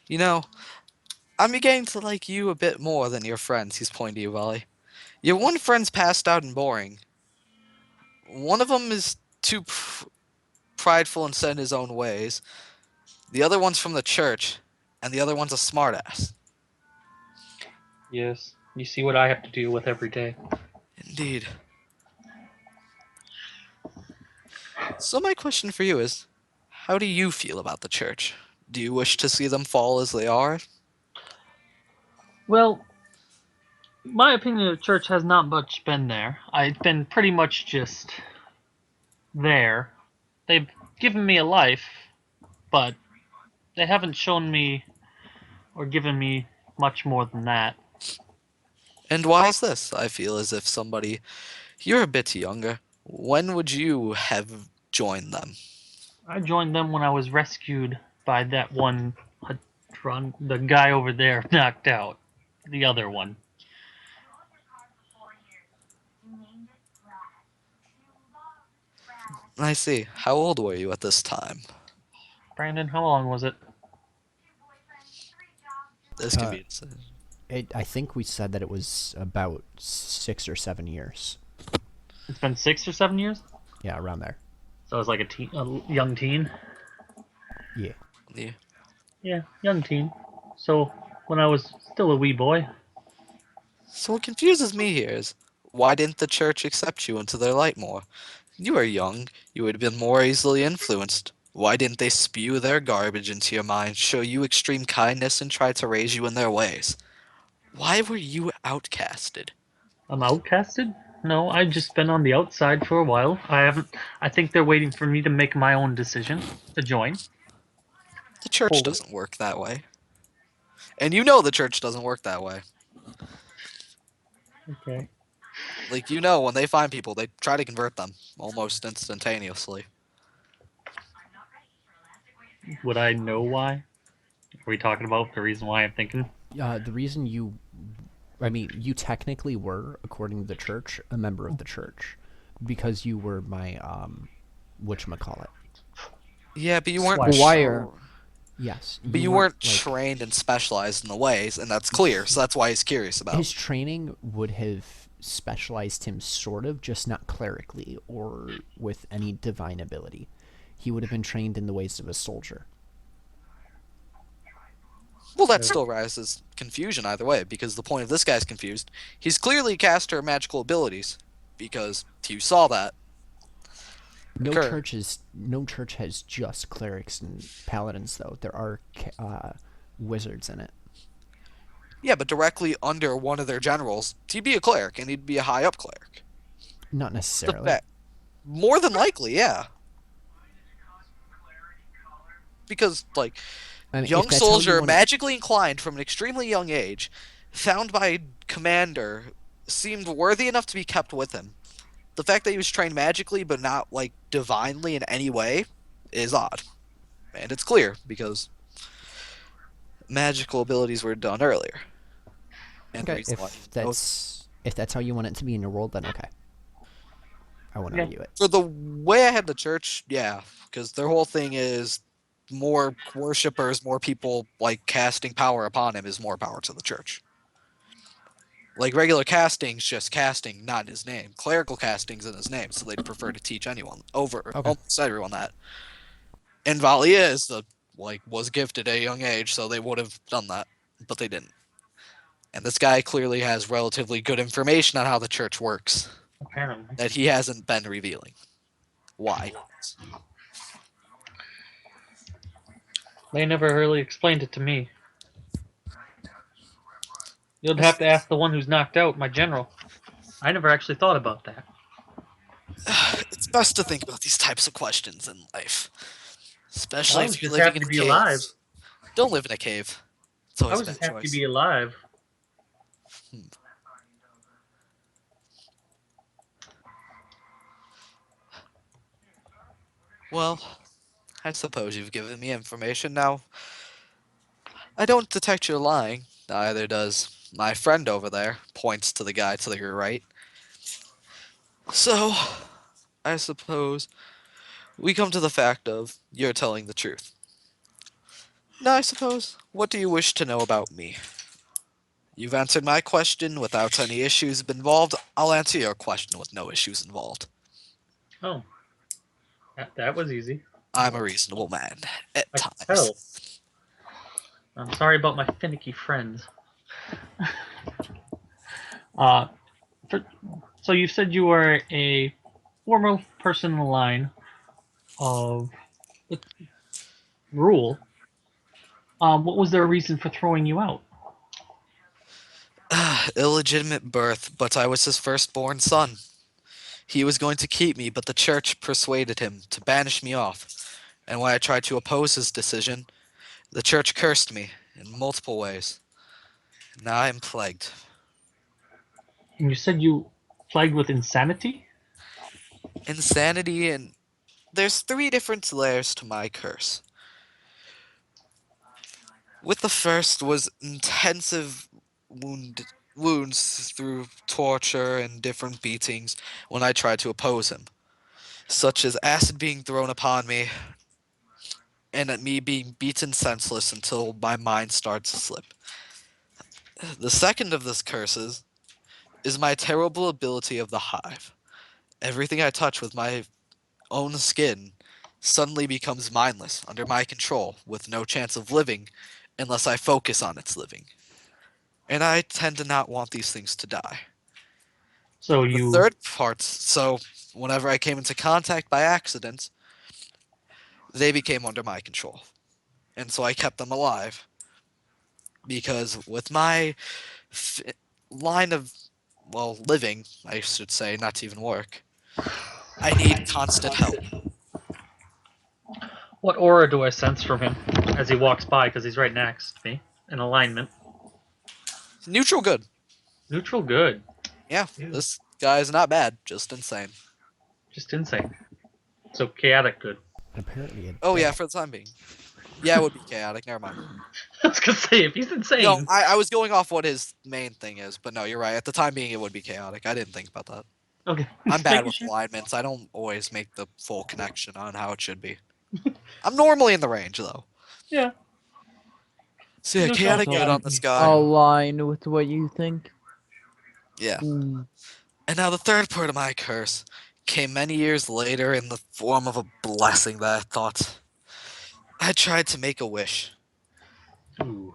You know, I'm beginning to like you a bit more than your friends, he's pointing to you, Wally. Your one friend's passed out and boring. One of them is too prideful and set in his own ways. The other one's from the church, and the other one's a smartass. Yes, you see what I have to deal with every day. Indeed. So my question for you is, how do you feel about the church? Do you wish to see them fall as they are? Well, my opinion of the church has not much been there. I've been pretty much just there. They've given me a life, but they haven't shown me or given me much more than that. And why is this? I feel as if somebody, you're a bit younger. When would you have joined them? I joined them when I was rescued by that one the guy over there knocked out. The other one. I see. How old were you at this time? Brandon, how long was it? This can Uh, be decided. I think we said that it was about 6 or 7 years. It's been 6 or 7 years? Yeah, around there. So I was like a young teen. Yeah. Yeah. Yeah, young teen. So when I was still a wee boy, So what confuses me here is, why didn't the church accept you into their light more? You were young. You would have been more easily influenced. Why didn't they spew their garbage into your mind, show you extreme kindness, and try to raise you in their ways? Why were you outcasted? I'm outcasted. No, I've just been on the outside for a while. I haven't. I think they're waiting for me to make my own decision to join The church fully. doesn't work that way. And you know the church doesn't work that way. Okay. Like, you know, when they find people, they try to convert them almost instantaneously. Would I know why? Are we talking about the reason why I'm thinking? The reason I mean, you technically were, according to the church, a member of the church because you were my whatchamacallit. Yeah, but you weren't Swear. Wire. Yes, but you you weren't weren't like trained and specialized in the ways, and that's clear. So that's why he's curious about. his training would have specialized him sort of, just not clerically or with any divine ability. He would have been trained in the ways of a soldier. Well, that still raises confusion either way, because the point of this guy's confused. He's clearly a caster of magical abilities, because you saw that occur. No church has just clerics and paladins though. There are wizards in it. Yeah, but directly under one of their generals, he'd be a cleric, and he'd be a high up cleric. Not The necessarily. fact, more than likely, yeah, because like I mean, if young that's how you soldier, want to, magically inclined from an extremely young age, found by commander, seemed worthy enough to be kept with him. The fact that he was trained magically but not like divinely in any way is odd. And it's clear because magical abilities were done earlier. And the okay, reason why he knows if that's how you want it to be in your world, then okay, I won't Yeah. argue it. for the way I had the church, yeah, because their whole thing is more worshippers, more people like casting power upon him is more power to the church. Like regular casting's just casting, not in his name. Clerical casting's in his name, so they'd prefer to teach anyone over Okay. almost everyone that. And Valia is the like was gifted at a young age, so they would have done that, but they didn't. And this guy clearly has relatively good information on how the church works Apparently. that he hasn't been revealing. Why? They never really explained it to me. You'd have It's, to ask the one who's knocked out, my general. I never actually thought about that. it's best to think about these types of questions in life, I especially was if you're just living happy in to a be cave. alive. Don't live in a cave. It's I always a was just bad happy to choice. be alive. Hmm. Well, I suppose you've given me information now. I don't detect you're lying. Neither does my friend over there. Points to the guy to your right. So, I suppose we come to the fact of you're telling the truth. Now, I suppose, what do you wish to know about me? You've answered my question without any issues involved. I'll answer your question with no issues involved. Oh, that was easy. I'm a reasonable man at I can times. tell. I'm sorry about my finicky friends. Uh, for, so you said you were a former person in the line of the rule. What was their reason for throwing you out? Illegitimate birth, but I was his firstborn son. He was going to keep me, but the church persuaded him to banish me off. And when I tried to oppose his decision, the church cursed me in multiple ways. Now I am plagued. And you said you plagued with insanity. Insanity, and there's three different layers to my curse. With the first was intensive wounds through torture and different beatings when I tried to oppose him, such as acid being thrown upon me and at me being beaten senseless until my mind starts to slip. The second of these curses is my terrible ability of the hive. Everything I touch with my own skin suddenly becomes mindless, under my control, with no chance of living unless I focus on its living. And I tend to not want these things to die. So The you third part, so whenever I came into contact by accident, they became under my control. And so I kept them alive. Because with my f- line of, well, living, I should say, not to even work, I need constant help. What aura do I sense from him as he walks by? Because he's right next to me in alignment. Neutral good. Neutral good. Yeah, Ew. this guy is not bad, just insane. Just insane. So chaotic good. Apparently a Oh yeah, dog. for the time being. Yeah, it would be chaotic, never mind. I was gonna say if he's No, insane. I was going off what his main thing is, but no, you're right. At the time being, it would be chaotic. I didn't think about that. Okay, I'm just bad making with sure. alignments. I don't always make the full connection on how it should be. I'm normally in the range, though. Yeah, So yeah, neutral chaotic Doesn't good on this chaotic. guy. align with what you think. Yeah. Hmm. And now the third part of my curse came many years later in the form of a blessing that I thought. I tried to make a wish, Ooh.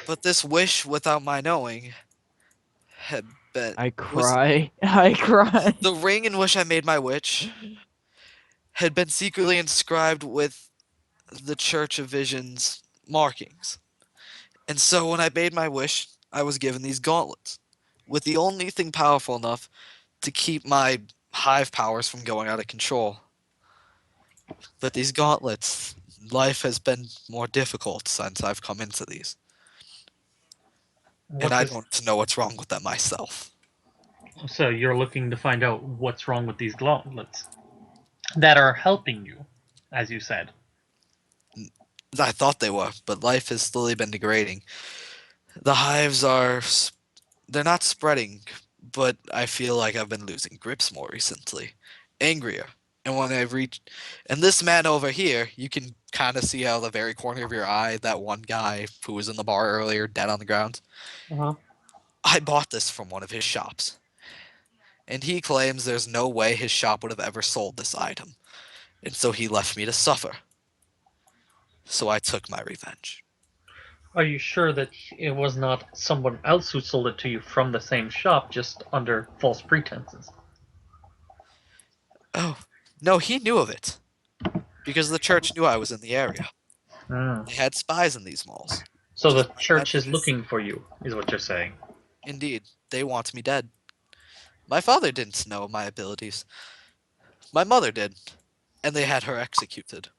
but this wish, without my knowing, had been. I It was cry. I cry. the ring in which I made my wish had been secretly inscribed with the Church of Vision's markings. And so when I made my wish, I was given these gauntlets, with the only thing powerful enough to keep my hive powers from going out of control. But these gauntlets, life has been more difficult since I've come into these, and What I does don't know what's wrong with them myself. so you're looking to find out what's wrong with these gauntlets that are helping you, as you said. I thought they were, but life has slowly been degrading. The hives are they're not spreading, but I feel like I've been losing grips more recently. Angrier. And when I reach. And this man over here, you can kind of see out of the very corner of your eye that one guy who was in the bar earlier, dead on the ground. Uh-huh. I bought this from one of his shops. And he claims there's no way his shop would have ever sold this item. And so he left me to suffer. So I took my revenge. Are you sure that it was not someone else who sold it to you from the same shop, just under false pretenses? Oh, no, he knew of it. Because the church knew I was in the area. Hmm. They had spies in these malls. So the Just like that. church is looking for you, is what you're saying. Indeed, they want me dead. My father didn't know my abilities. My mother did, and they had her executed.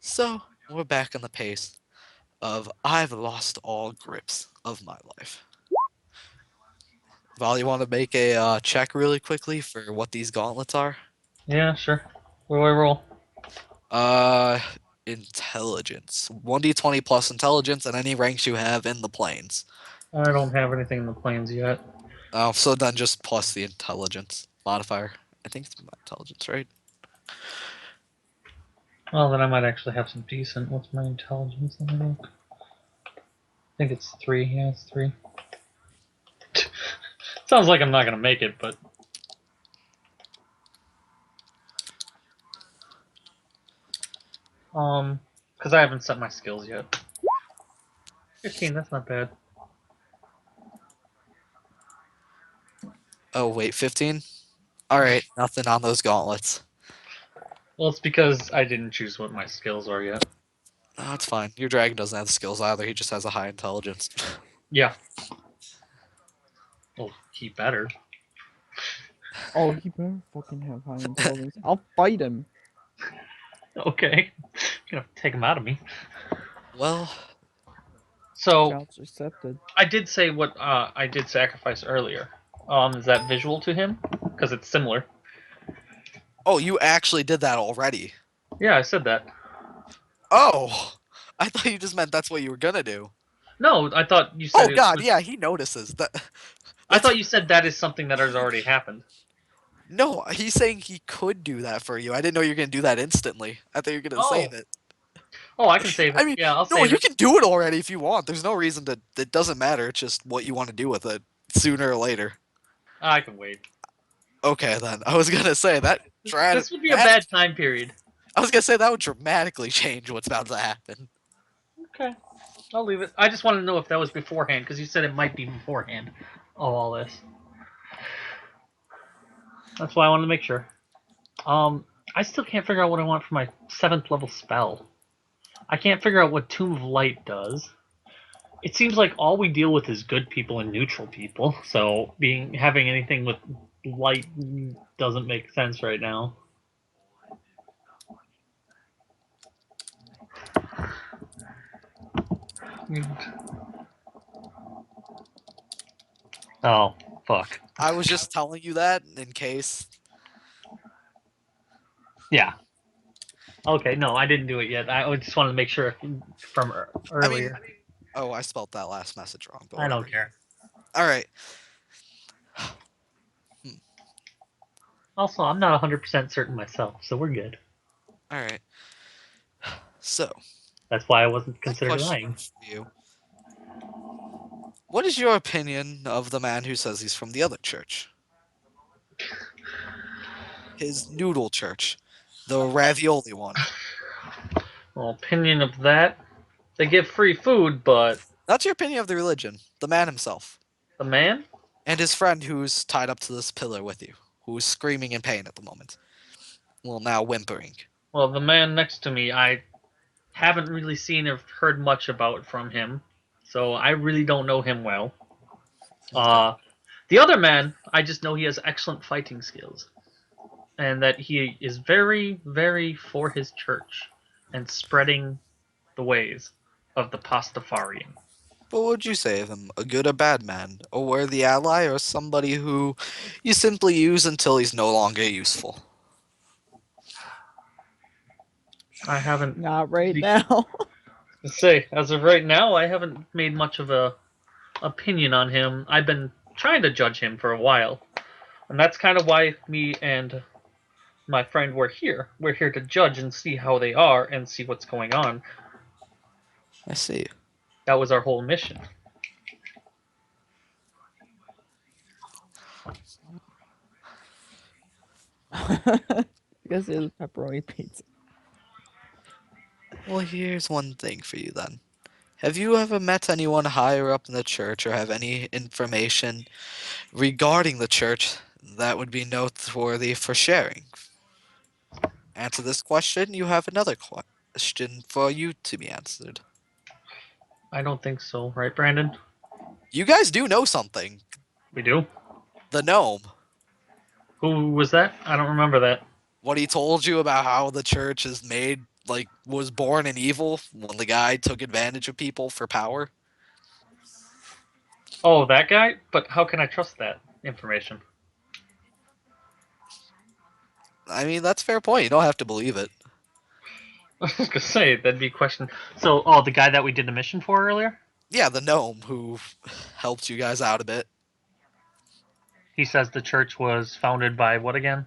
So, we're back on the pace of I've lost all grips of my life. Val, you want to make a check really quickly for what these gauntlets are? Yeah, sure. What do I roll? Uh, intelligence. 1d20 plus intelligence and any ranks you have in the planes. I don't have anything in the plans yet. Oh, so then just plus the intelligence modifier. I think it's my intelligence, right? Well, then I might actually have some decent. What's my intelligence? Let me look. I think it's 3. Yeah, it's 3. Sounds like I'm not gonna make it, but because I haven't set my skills yet. 15. That's not bad. Oh wait, 15. All right, nothing on those gauntlets. Well, it's because I didn't choose what my skills are yet. Oh, it's fine. Your dragon doesn't have the skills either. He just has a high intelligence. Yeah. Well, he better. Oh, he better fucking have high intelligence. I'll fight him. Okay. You're gonna take him out of me. Well, So Challenge accepted. I did say what I did sacrifice earlier. Is that visual to him? Because it's similar. oh, you actually did that already. Yeah, I said that. Oh, I thought you just meant that's what you were gonna do. No, I thought you said Oh it God, was. yeah, he notices that. I That's thought you said that is something that has already happened. no. He's saying he could do that for you. I didn't know you were gonna do that instantly. I thought you were gonna save Oh. it. Oh, I can save I it. mean, Yeah, I'll no, save you it. can do it already if you want. There's no reason to. It doesn't matter. It's just what you want to do with it, sooner or later. I can wait. Okay, then. I was gonna say that. This would be a That bad time period. I was gonna say that would dramatically change what's about to happen. Okay, I'll leave it. I just wanted to know if that was beforehand because you said it might be beforehand. Oh, all this. That's why I wanted to make sure. I still can't figure out what I want for my 7th level spell. I can't figure out what Tomb of Light does. It seems like all we deal with is good people and neutral people, so having anything with light doesn't make sense right now. Oh, fuck. I was just telling you that in case. Yeah. Okay, no, I didn't do it yet. I just wanted to make sure from I mean, earlier. oh, I spelled that last message wrong, but I don't whatever. care. All right. Also, I'm not 100% certain myself, so we're good. All right. So, That's why I wasn't my considered question lying. for you: what is your opinion of the man who says he's from the other church? His noodle church, the ravioli one. Well, opinion of that. They give free food, but That's your opinion of the religion. The man himself. the man? And his friend who's tied up to this pillar with you, who's screaming in pain at the moment. Well, now whimpering. Well, the man next to me, I haven't really seen or heard much about from him, so I really don't know him well. Okay. The other man, I just know he has excellent fighting skills, and that he is very, very for his church and spreading the ways of the Pastafarian. But what would you say of him? A good or bad man? A worthy ally, or somebody who you simply use until he's no longer useful? I haven't Not right now. to say as of right now. I haven't made much of a opinion on him. I've been trying to judge him for a while, and that's kind of why me and my friend were here. We're here to judge and see how they are and see what's going on. I see. That was our whole mission. Because it's pepperoni pizza. Well, here's one thing for you then. Have you ever met anyone higher up in the church or have any information regarding the church that would be noteworthy for sharing? Answer this question, you have another question for you to be answered. I don't think so, right, Brandon? You guys do know something. We do. The gnome. Who was that? I don't remember that. What he told you about how the church is made, like, was born in evil when the guy took advantage of people for power. Oh, that guy? But how can I trust that information? I mean, that's a fair point. You don't have to believe it. I was gonna say that'd be a question. So, oh, the guy that we did the mission for earlier? Yeah, the gnome who helped you guys out a bit. He says the church was founded by what again?